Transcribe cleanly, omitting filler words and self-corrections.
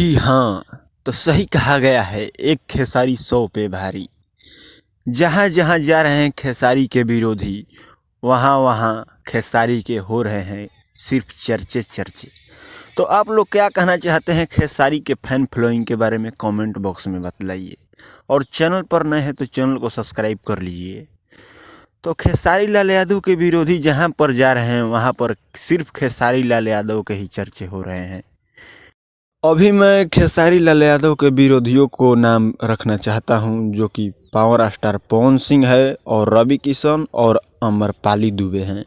जी हाँ, तो सही कहा गया है, एक खेसारी 100 पे भारी। जहाँ जहाँ जा रहे हैं खेसारी के विरोधी, वहाँ वहाँ खेसारी के हो रहे हैं सिर्फ चर्चे चर्चे। तो आप लोग क्या कहना चाहते हैं खेसारी के फैन फॉलोइंग के बारे में कमेंट बॉक्स में बतलाइए। और चैनल पर नए हैं तो चैनल को सब्सक्राइब कर लीजिए। तो खेसारी लाल यादव के विरोधी जहाँ पर जा रहे हैं वहाँ पर सिर्फ खेसारी लाल यादव के ही चर्चे हो रहे हैं। अभी मैं खेसारी लाल यादव के विरोधियों को नाम रखना चाहता हूं, जो कि पावर स्टार पवन सिंह है और रवि किशन और अमरपाली दुबे हैं।